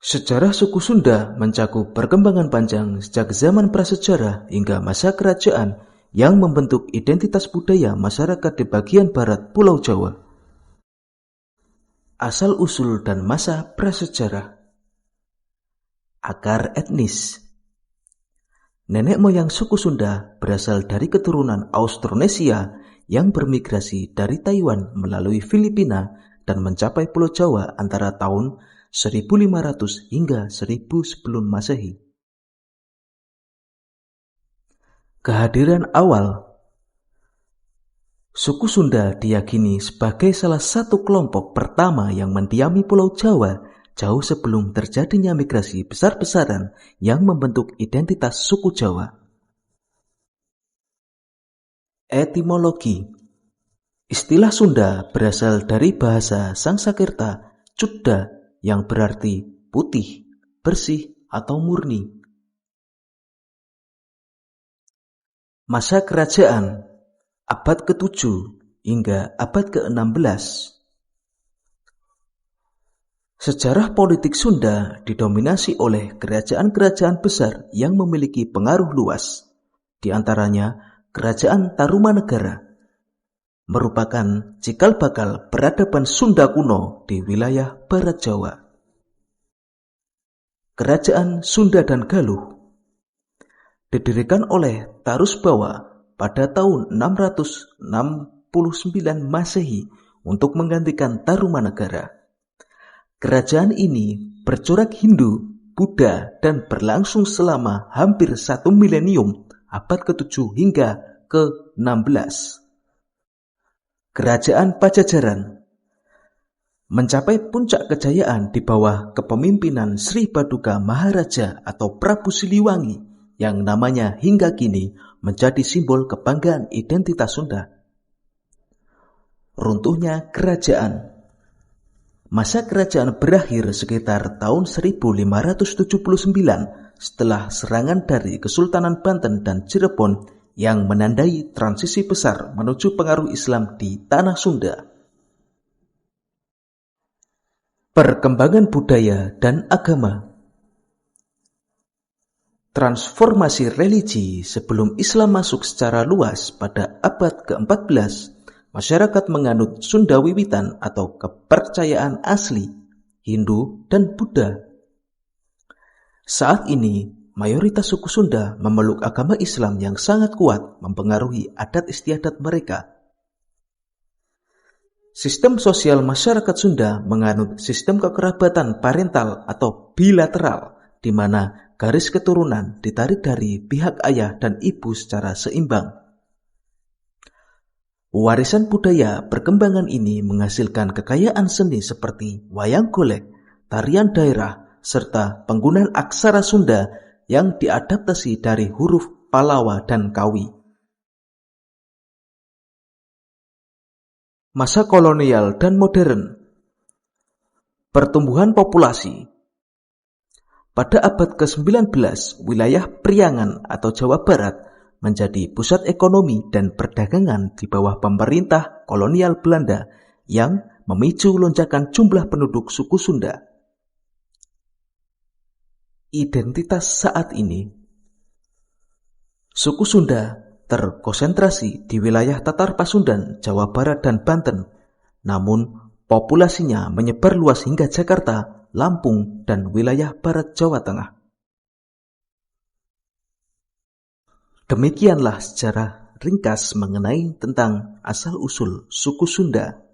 Sejarah suku Sunda mencakup perkembangan panjang sejak zaman prasejarah hingga masa kerajaan yang membentuk identitas budaya masyarakat di bagian barat Pulau Jawa. Asal-usul dan masa prasejarah. Akar etnis. Nenek moyang suku Sunda berasal dari keturunan Austronesia yang bermigrasi dari Taiwan melalui Filipina dan mencapai Pulau Jawa antara tahun 1500 hingga 1000 sebelum Masehi. Kehadiran awal. Suku Sunda diyakini sebagai salah satu kelompok pertama yang mendiami Pulau Jawa jauh sebelum terjadinya migrasi besar-besaran yang membentuk identitas suku Jawa. Etimologi. Istilah Sunda berasal dari bahasa Sanskerta Cudda yang berarti putih, bersih, atau murni. Masa kerajaan abad ke-7 hingga abad ke-16. Sejarah politik Sunda didominasi oleh kerajaan-kerajaan besar yang memiliki pengaruh luas, di antaranya Kerajaan Tarumanegara, merupakan cikal bakal peradaban Sunda kuno di wilayah Barat Jawa. Kerajaan Sunda dan Galuh didirikan oleh Tarusbawa pada tahun 669 Masehi untuk menggantikan Tarumanegara. Kerajaan ini bercorak Hindu, Buddha, dan berlangsung selama hampir 1 milenium abad ke-7 hingga ke-16. Kerajaan Pajajaran mencapai puncak kejayaan di bawah kepemimpinan Sri Paduka Maharaja atau Prabu Siliwangi yang namanya hingga kini menjadi simbol kebanggaan identitas Sunda. Runtuhnya kerajaan. Masa kerajaan berakhir sekitar tahun 1579 setelah serangan dari Kesultanan Banten dan Cirebon yang menandai transisi besar menuju pengaruh Islam di tanah Sunda. Perkembangan budaya dan agama. Transformasi religi sebelum Islam masuk secara luas pada abad ke-14, masyarakat menganut Sunda Wiwitan atau kepercayaan asli, Hindu dan Buddha. Saat ini, mayoritas suku Sunda memeluk agama Islam yang sangat kuat mempengaruhi adat istiadat mereka. Sistem sosial masyarakat Sunda menganut sistem kekerabatan parental atau bilateral, di mana garis keturunan ditarik dari pihak ayah dan ibu secara seimbang. Warisan budaya perkembangan ini menghasilkan kekayaan seni seperti wayang golek, tarian daerah, serta penggunaan aksara Sunda yang diadaptasi dari huruf Palawa dan Kawi. Masa kolonial dan modern. Pertumbuhan populasi. Pada abad ke-19, wilayah Priangan atau Jawa Barat menjadi pusat ekonomi dan perdagangan di bawah pemerintah kolonial Belanda yang memicu lonjakan jumlah penduduk suku Sunda. Identitas saat ini. Suku Sunda terkonsentrasi di wilayah Tatar Pasundan, Jawa Barat dan Banten, namun populasinya menyebar luas hingga Jakarta, Lampung, dan wilayah Barat Jawa Tengah. Demikianlah sejarah ringkas mengenai tentang asal-usul suku Sunda.